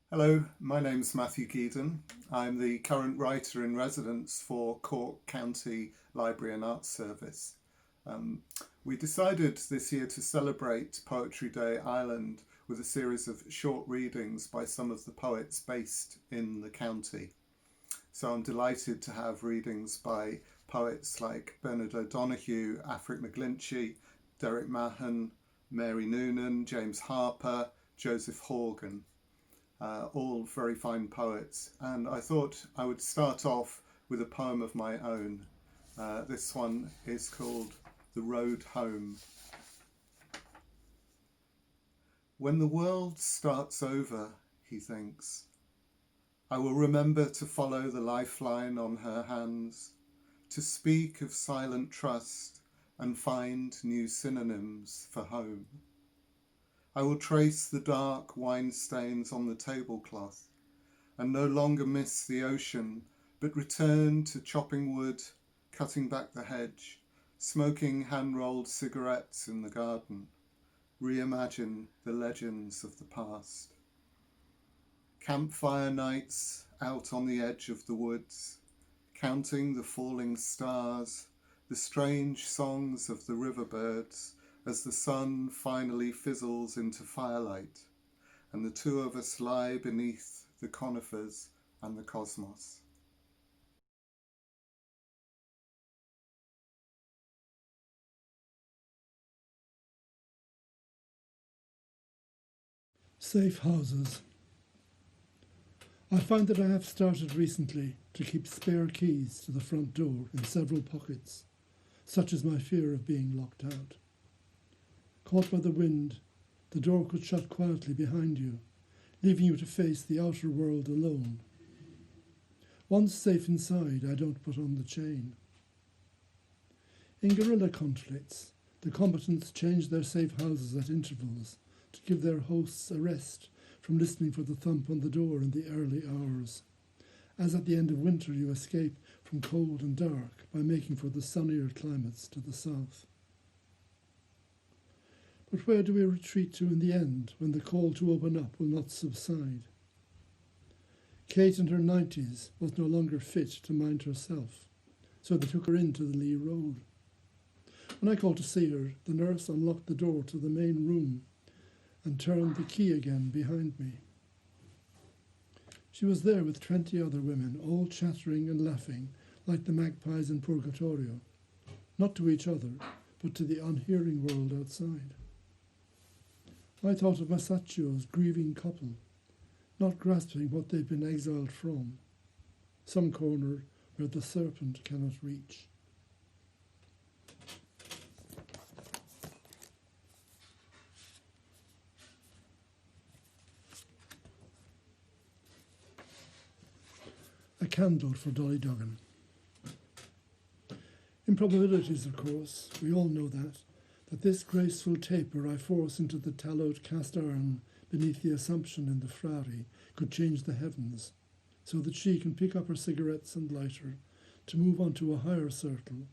Hello, my name's Matthew Geedon. I'm the current writer in residence for Cork County Library and Arts Service. Um, we decided this year to celebrate Poetry Day Ireland with a series of short readings by some of the poets based in the county. So I'm delighted to have readings by poets like Bernard O'Donoghue, Afric McGlinchey, Derek Mahon, Mary Noonan, James Harpur, Joseph Horgan. All very fine poets, and I thought I would start off with a poem of my own. This one is called The Road Home. When the world starts over, he thinks, I will remember to follow the lifeline on her hands, to speak of silent trust and find new synonyms for home. I will trace the dark wine stains on the tablecloth and no longer miss the ocean, but return to chopping wood, cutting back the hedge, smoking hand-rolled cigarettes in the garden, reimagine the legends of the past. Campfire nights out on the edge of the woods, counting the falling stars, the strange songs of the river birds, as the sun finally fizzles into firelight, and the two of us lie beneath the conifers and the cosmos. Safe houses. I find that I have started recently to keep spare keys to the front door in several pockets, such is my fear of being locked out. Caught by the wind, the door could shut quietly behind you, leaving you to face the outer world alone. Once safe inside, I don't put on the chain. In guerrilla conflicts, the combatants change their safe houses at intervals to give their hosts a rest from listening for the thump on the door in the early hours. As at the end of winter you escape from cold and dark by making for the sunnier climates to the south. But where do we retreat to in the end when the call to open up will not subside? Kate in her 90s was no longer fit to mind herself, so they took her into the Lee Road. When I called to see her, the nurse unlocked the door to the main room and turned the key again behind me. She was there with 20 other women, all chattering and laughing like the magpies in Purgatorio, not to each other, but to the unhearing world outside. I thought of Masaccio's grieving couple, not grasping what they've been exiled from, some corner where the serpent cannot reach. A candle for Dolly Duggan. Improbabilities, of course, we all know that this graceful taper I force into the tallowed cast iron beneath the Assumption in the Frari could change the heavens, so that she can pick up her cigarettes and lighter to move on to a higher circle,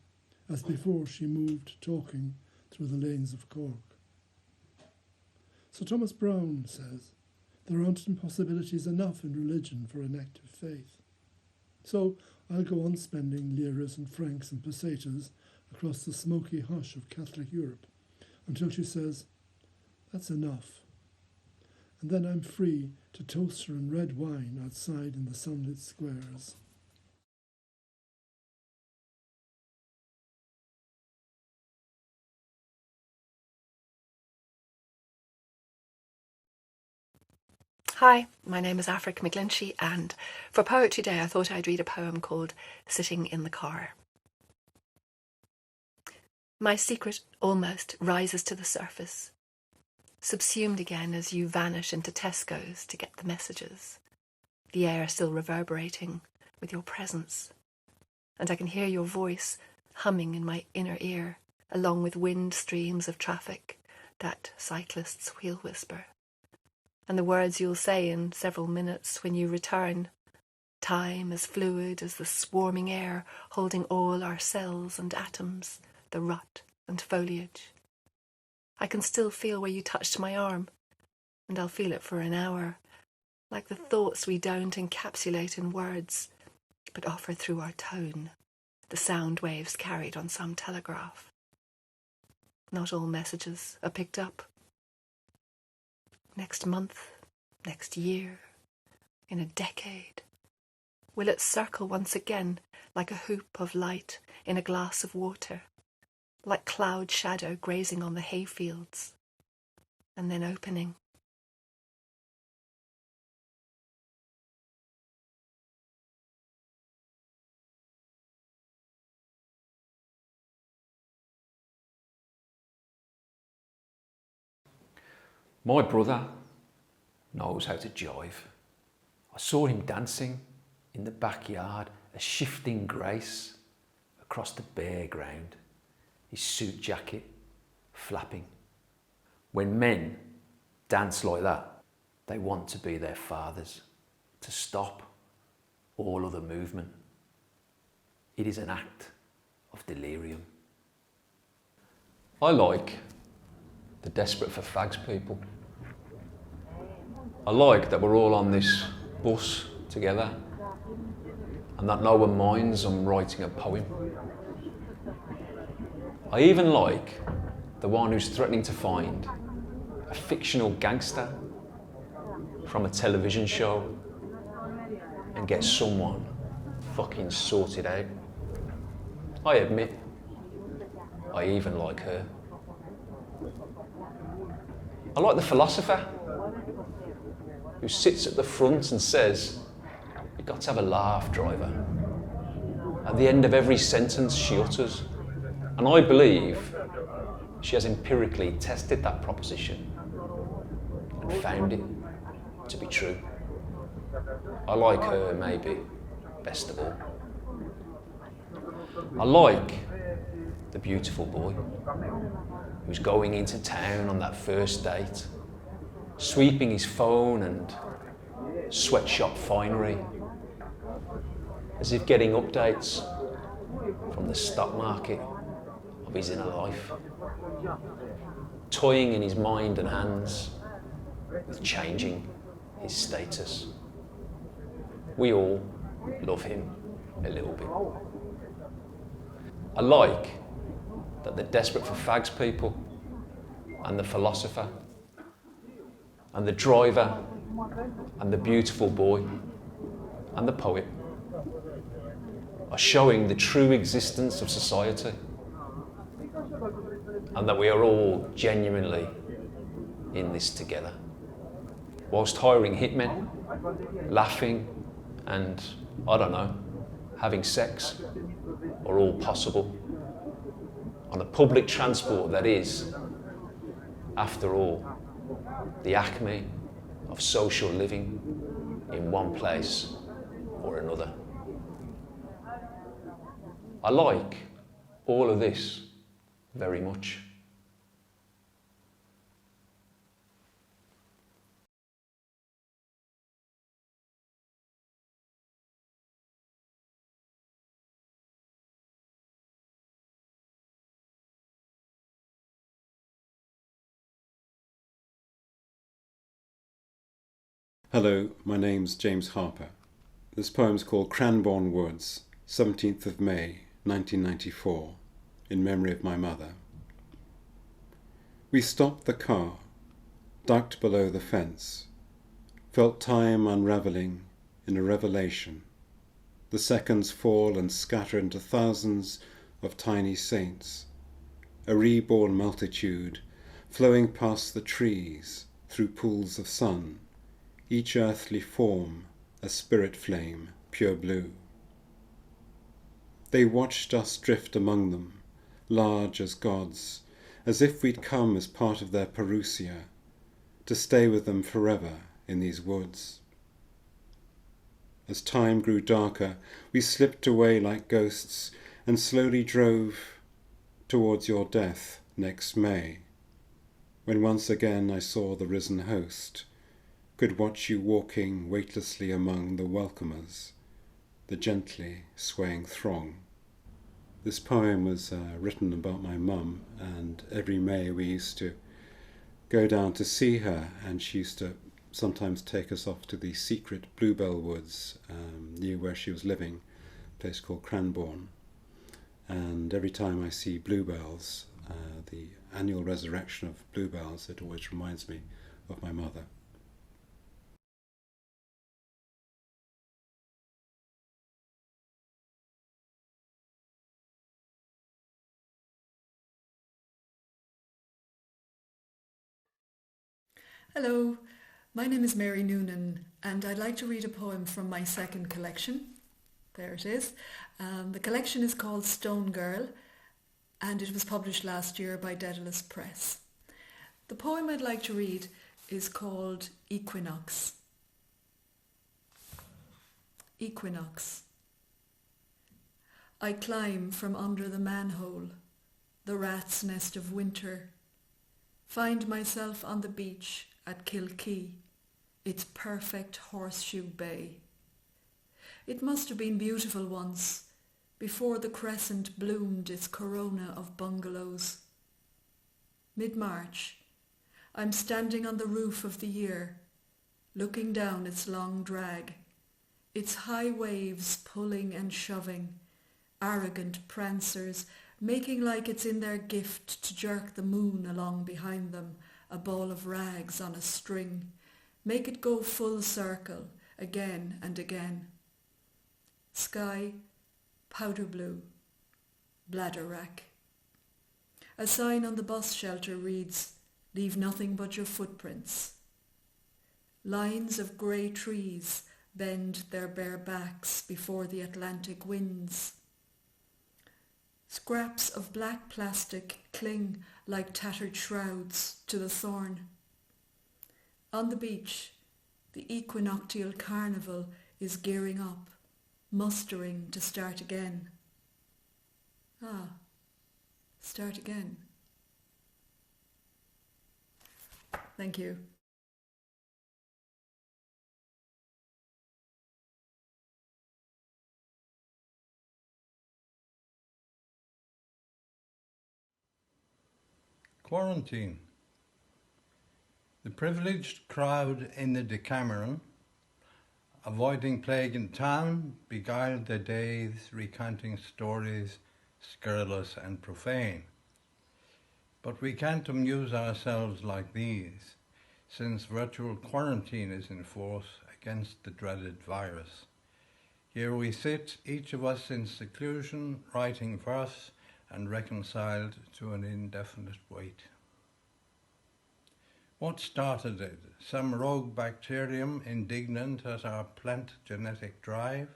as before she moved talking through the lanes of Cork. Sir Thomas Browne says, there aren't impossibilities enough in religion for an active faith. So I'll go on spending liras and francs and pesetas across the smoky hush of Catholic Europe until she says, that's enough. And then I'm free to toast her in red wine outside in the sunlit squares. Hi, my name is Afric McGlinchey, and for Poetry Day I thought I'd read a poem called Sitting in the Car. My secret almost rises to the surface, subsumed again as you vanish into Tesco's to get the messages, the air still reverberating with your presence, and I can hear your voice humming in my inner ear, along with wind streams of traffic, that cyclist's wheel whisper. And the words you'll say in several minutes when you return. Time as fluid as the swarming air holding all our cells and atoms, the rut and foliage. I can still feel where you touched my arm, and I'll feel it for an hour, like the thoughts we don't encapsulate in words, but offer through our tone, the sound waves carried on some telegraph. Not all messages are picked up. Next month, next year, in a decade, will it circle once again like a hoop of light in a glass of water, like cloud shadow grazing on the hayfields, and then opening? My brother knows how to jive. I saw him dancing in the backyard, a shifting grace across the bare ground, his suit jacket flapping. When men dance like that, they want to be their fathers, to stop all other movement. It is an act of delirium. I like the desperate for fags people. I like that we're all on this bus together and that no one minds I'm writing a poem. I even like the one who's threatening to find a fictional gangster from a television show and get someone fucking sorted out. I admit, I even like her. I like the philosopher who sits at the front and says, "You've got to have a laugh, driver," at the end of every sentence she utters. And I believe she has empirically tested that proposition and found it to be true. I like her maybe best of all. I like the beautiful boy who's going into town on that first date, sweeping his phone and sweatshop finery, as if getting updates from the stock market of his inner life, toying in his mind and hands with changing his status. We all love him a little bit. I like that the desperate for fags people and the philosopher and the driver and the beautiful boy and the poet are showing the true existence of society, and that we are all genuinely in this together, whilst hiring hitmen, laughing and, I don't know, having sex are all possible on a public transport that is, after all, the acme of social living in one place or another. I like all of this very much. Hello, my name's James Harpur. This poem's called Cranbourne Woods, 17th of May, 1994, in memory of my mother. We stopped the car, ducked below the fence, felt time unravelling in a revelation. The seconds fall and scatter into thousands of tiny saints, a reborn multitude flowing past the trees through pools of sun, each earthly form a spirit flame, pure blue. They watched us drift among them, large as gods, as if we'd come as part of their parousia, to stay with them forever in these woods. As time grew darker, we slipped away like ghosts and slowly drove towards your death next May, when once again I saw the risen host, could watch you walking weightlessly among the welcomers, the gently swaying throng. This poem was written about my mum, and every May we used to go down to see her, and she used to sometimes take us off to the secret bluebell woods near where she was living, a place called Cranbourne. And every time I see bluebells, the annual resurrection of bluebells, it always reminds me of my mother. Hello, my name is Mary Noonan and I'd like to read a poem from my second collection. There it is. The collection is called Stone Girl and it was published last year by Daedalus Press. The poem I'd like to read is called Equinox. Equinox. I climb from under the manhole, the rat's nest of winter, find myself on the beach at Kilkee, its perfect horseshoe bay. It must have been beautiful once, before the crescent bloomed its corona of bungalows. Mid-March, I'm standing on the roof of the year, looking down its long drag, its high waves pulling and shoving, arrogant prancers making like it's in their gift to jerk the moon along behind them, a ball of rags on a string, make it go full circle again and again. Sky, powder blue, bladder wrack. A sign on the bus shelter reads, "Leave nothing but your footprints." Lines of grey trees bend their bare backs before the Atlantic winds. Scraps of black plastic cling like tattered shrouds to the thorn. On the beach, the equinoctial carnival is gearing up, mustering to start again. Start again. Thank you. Quarantine. The privileged crowd in the Decameron, avoiding plague in town, beguiled their days recounting stories scurrilous and profane. But we can't amuse ourselves like these, since virtual quarantine is in force against the dreaded virus. Here we sit, each of us in seclusion, writing verse and reconciled to an indefinite wait. What started it? Some rogue bacterium indignant at our plant genetic drive?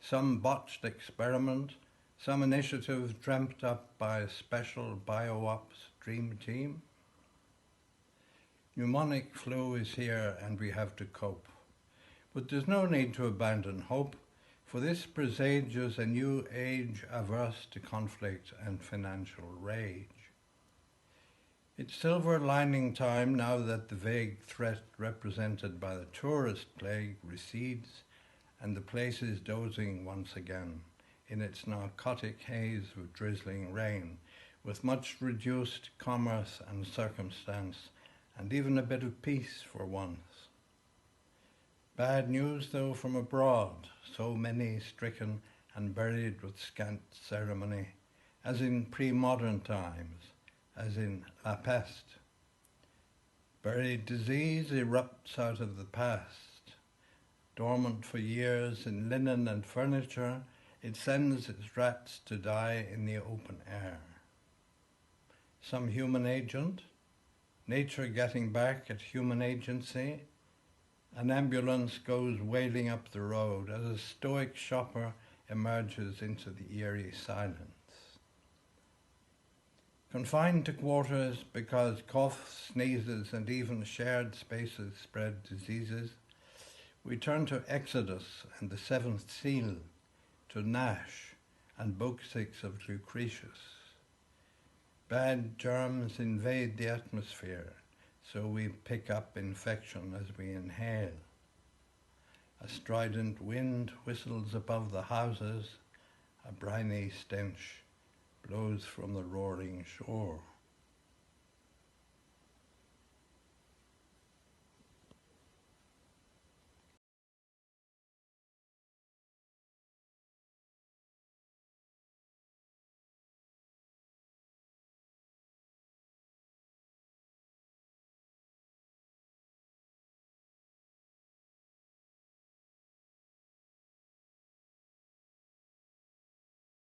Some botched experiment? Some initiative dreamt up by a special bio-ops dream team? Pneumonic flu is here and we have to cope. But there's no need to abandon hope, for this presages a new age averse to conflict and financial rage. It's silver lining time now that the vague threat represented by the tourist plague recedes and the place is dozing once again in its narcotic haze of drizzling rain, with much reduced commerce and circumstance, and even a bit of peace for once. Bad news, though, from abroad, so many stricken and buried with scant ceremony, as in pre-modern times, as in La Peste. Buried disease erupts out of the past. Dormant for years in linen and furniture, it sends its rats to die in the open air. Some human agent, nature getting back at human agency. An ambulance goes wailing up the road as a stoic shopper emerges into the eerie silence. Confined to quarters because coughs, sneezes, and even shared spaces spread diseases, we turn to Exodus and the Seventh Seal, to Nash and Book 6 of Lucretius. Bad germs invade the atmosphere, so we pick up infection as we inhale. A strident wind whistles above the houses, a briny stench blows from the roaring shore.